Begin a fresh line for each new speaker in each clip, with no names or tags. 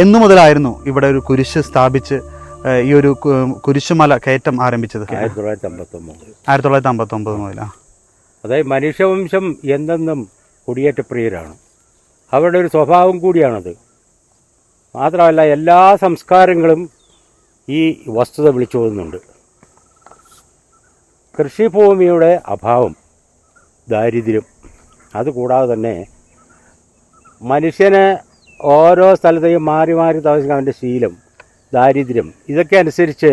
എന്നു മുതലായിരുന്നു ഇവിടെ ഒരു കുരിശ് സ്ഥാപിച്ച് ഈ ഒരു കുരിശുമല കയറ്റം ആരംഭിച്ചത്? 1959 മുതലാണ്.
അതായത് മനുഷ്യവംശം എന്തെന്നും കുടിയേറ്റപ്രിയരാണ്. അവരുടെ ഒരു സ്വഭാവം കൂടിയാണത്. മാത്രമല്ല എല്ലാ സംസ്കാരങ്ങളും ഈ വസ്തുത വിളിച്ചു പോകുന്നുണ്ട്. കൃഷിഭൂമിയുടെ അഭാവം, ദാരിദ്ര്യം, അതുകൂടാതെ തന്നെ മനുഷ്യന് ഓരോ സ്ഥലത്തെയും മാറി മാറി താമസിക്കാൻ അവൻ്റെ ശീലം, ദാരിദ്ര്യം, ഇതൊക്കെ അനുസരിച്ച്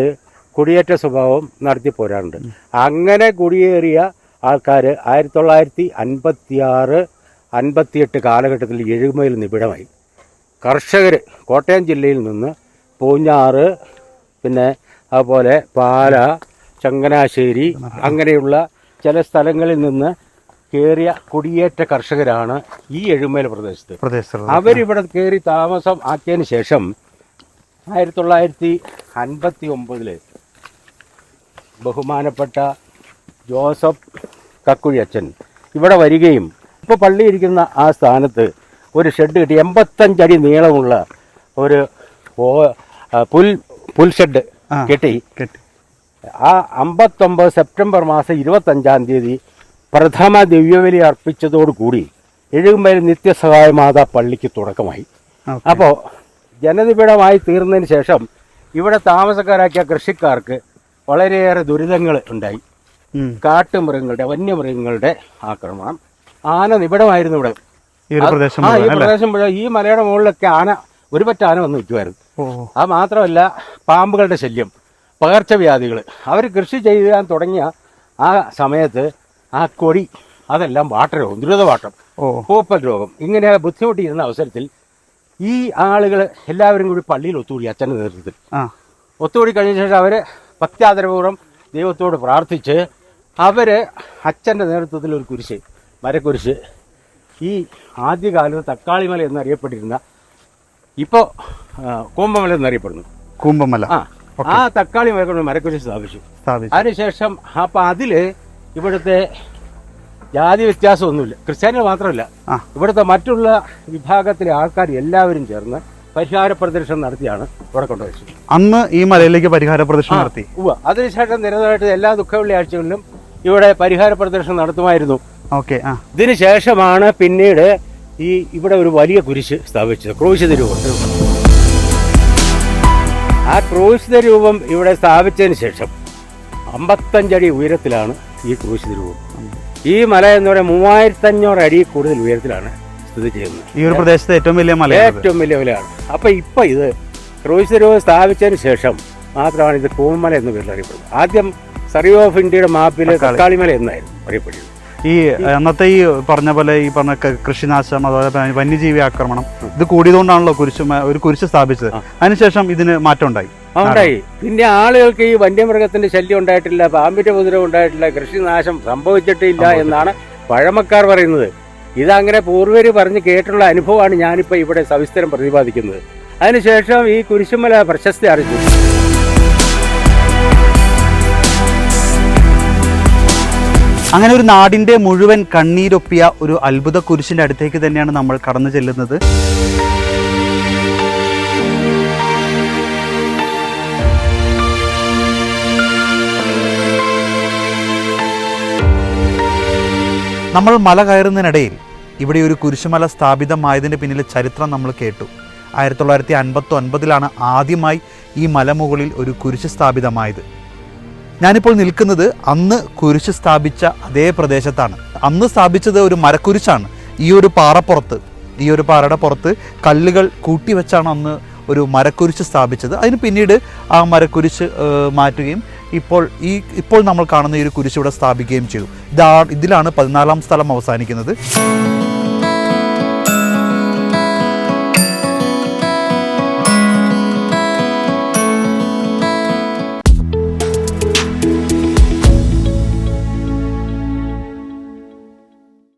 കുടിയേറ്റ സ്വഭാവം നടത്തി പോരാറുണ്ട്. അങ്ങനെ കുടിയേറിയ ആൾക്കാർ 1956-58 കാലഘട്ടത്തിൽ എഴുമയിൽ നിബിഡമായി. കർഷകർ കോട്ടയം ജില്ലയിൽ നിന്ന് പൂഞ്ഞാറ്, പിന്നെ അതുപോലെ പാല, ചങ്ങനാശ്ശേരി അങ്ങനെയുള്ള ചില സ്ഥലങ്ങളിൽ നിന്ന് കയറിയ കുടിയേറ്റ കർഷകരാണ് ഈ എഴുമേൽ പ്രദേശത്ത്. അവരിവിടെ കയറി താമസം ആക്കിയതിന് ശേഷം 1959 ബഹുമാനപ്പെട്ട ജോസഫ് കക്കുഴി അച്ഛൻ ഇവിടെ വരികയും ഇപ്പോൾ പള്ളി ഇരിക്കുന്ന ആ സ്ഥാനത്ത് ഒരു ഷെഡ് കിട്ടി. 85 അടി നീളമുള്ള ഒരു പുൽ ഷെഡ് കെട്ടി. ആ 59 സെപ്റ്റംബർ മാസം 25-ാം തീയതി പ്രഥമ ദിവ്യബലി അർപ്പിച്ചതോടുകൂടി എഴുമേൽ നിത്യസഹായ മാതാ പള്ളിക്ക് തുടക്കമായി. അപ്പോൾ ജനനിബിഡമായി തീർന്നതിന് ശേഷം ഇവിടെ താമസക്കാരാക്കിയ കൃഷിക്കാർക്ക് വളരെയേറെ ദുരിതങ്ങൾ ഉണ്ടായി. കാട്ടുമൃഗങ്ങളുടെ, വന്യമൃഗങ്ങളുടെ ആക്രമണം. ആന നിബിഡമായിരുന്നു ഇവിടെ. ഈ പ്രദേശം ഈ മലയുടെ മുകളിലൊക്കെ ഒരുപറ്റ ആന വന്ന് നിൽക്കുമായിരുന്നു. അത് മാത്രമല്ല പാമ്പുകളുടെ ശല്യം, പകർച്ചവ്യാധികൾ. അവർ കൃഷി ചെയ്യാൻ തുടങ്ങിയ ആ സമയത്ത് ആ കൊടി അതെല്ലാം വാട്ടരോഗം, ദ്രുതവാട്ടം, പൂപ്പൽ രോഗം, ഇങ്ങനെ ബുദ്ധിമുട്ടിയിരുന്ന അവസരത്തിൽ ഈ ആളുകൾ എല്ലാവരും കൂടി പള്ളിയിൽ ഒത്തുകൂടി. അച്ഛൻ്റെ നേതൃത്വത്തിൽ ഒത്തുകൂടി കഴിഞ്ഞ ശേഷം അവർ ഭക്ത്യാദരപൂർവ്വം ദൈവത്തോട് പ്രാർത്ഥിച്ച് അച്ഛൻ്റെ നേതൃത്വത്തിൽ ഒരു കുരിശ്, മരക്കുരിശ്, ഈ ആദ്യകാലത്ത് തക്കാളിമല എന്നറിയപ്പെട്ടിരുന്ന ഇപ്പോൾ കൂമ്പമല എന്നറിയപ്പെടുന്നു,
കൂമ്പമല,
ആ തക്കാളി മരക്കുരിശ് സ്ഥാപിച്ചു. അതിനുശേഷം അപ്പം അതിൽ ഇവിടുത്തെ ജാതി വ്യത്യാസമൊന്നുമില്ല, ക്രിസ്ത്യാനികൾ മാത്രമല്ല, ഇവിടുത്തെ മറ്റുള്ള വിഭാഗത്തിലെ ആൾക്കാർ എല്ലാവരും ചേർന്ന് പരിഹാര പ്രദർശനം നടത്തിയാണ് ഇവിടെ കൊണ്ടുവച്ചത്.
അന്ന് ഈ മലയിലേക്ക് പരിഹാര പ്രദർശനം നടത്തി.
അതിനുശേഷം നിരന്തരമായിട്ട് എല്ലാ ദുഃഖവെള്ളിയാഴ്ചകളിലും ഇവിടെ പരിഹാര പ്രദർശനം നടത്തുമായിരുന്നു. ഇതിന് ശേഷമാണ് പിന്നീട് ഇവിടെ ഒരു വലിയ കുരിശ് സ്ഥാപിച്ചത്, ക്രൂശിത രൂപം. ആ ക്രൂശിത രൂപം ഇവിടെ സ്ഥാപിച്ചതിന് ശേഷം 55 അടി ഉയരത്തിലാണ് ഈ ക്രൂശിത രൂപം. ഈ മല എന്ന് പറയുന്നത് 3500 അടി കൂടുതൽ ഉയരത്തിലാണ് സ്ഥിതി ചെയ്യുന്നത്.
ഈ ഒരു പ്രദേശത്തെ ഏറ്റവും വലിയ
മലയാണ്. അപ്പൊ ഇത് ക്രൂശിത രൂപം സ്ഥാപിച്ചതിന് ശേഷം മാത്രമാണ് ഇത് കൂമല എന്ന് പേരിൽ അറിയപ്പെടുന്നത്. ആദ്യം സർവേ ഓഫ് ഇന്ത്യയുടെ മാപ്പിൽ തക്കാളിമല എന്നായിരുന്നു അറിയപ്പെടുന്നത്.
ഈ അന്നത്തെ ഈ പറഞ്ഞ പോലെ ഈ പറഞ്ഞ കൃഷിനാശം, അതുപോലെ വന്യജീവി ആക്രമണം, ഇത് കൂടിയതുകൊണ്ടാണല്ലോ ഒരു കുരിശ് സ്ഥാപിച്ചത്. അതിനുശേഷം ഇതിന് മാറ്റം ഉണ്ടായി.
പിന്നെ ആളുകൾക്ക് ഈ വന്യമൃഗത്തിന്റെ ശല്യം ഉണ്ടായിട്ടില്ല, പാമ്പിന്റെ ഉപദ്രവം ഉണ്ടായിട്ടില്ല, കൃഷിനാശം സംഭവിച്ചിട്ടില്ല എന്നാണ് പഴമക്കാർ പറയുന്നത്. ഇതങ്ങനെ പൂർവ്വര് പറഞ്ഞ് കേട്ടുള്ള അനുഭവമാണ് ഞാനിപ്പോൾ ഇവിടെ സവിസ്തരം പ്രതിപാദിക്കുന്നത്. അതിനുശേഷം ഈ കുരിശുമല പ്രശസ്തി അറിയിച്ചു.
അങ്ങനെ ഒരു നാടിന്റെ മുഴുവൻ കണ്ണീരൊപ്പിയ ഒരു അത്ഭുത കുരിശിന്റെ അടുത്തേക്ക് തന്നെയാണ് നമ്മൾ കടന്നു ചെല്ലുന്നത്. നമ്മൾ മല കയറുന്നതിനിടയിൽ ഇവിടെ ഒരു കുരിശുമല സ്ഥാപിതമായതിൻ്റെ പിന്നിലെ ചരിത്രം നമ്മൾ കേട്ടു. 1959 ആദ്യമായി ഈ മലമുകളിൽ ഒരു കുരിശ് സ്ഥാപിതമായത്. ഞാനിപ്പോൾ നിൽക്കുന്നത് അന്ന് കുരിശ് സ്ഥാപിച്ച അതേ പ്രദേശത്താണ്. അന്ന് സ്ഥാപിച്ചത് ഒരു മരക്കുരിശാണ്. ഈ ഒരു പാറയുടെ പുറത്ത് കല്ലുകൾ കൂട്ടിവെച്ചാണ് അന്ന് ഒരു മരക്കുരിശ് സ്ഥാപിച്ചത്. അതിന് പിന്നീട് ആ മരക്കുരിശ് മാറ്റുകയും ഇപ്പോൾ നമ്മൾ കാണുന്ന ഈ ഒരു കുരിശ് ഇവിടെ സ്ഥാപിക്കുകയും ചെയ്തു. ഇതിലാണ് 14ാം സ്ഥലം അവസാനിക്കുന്നത്.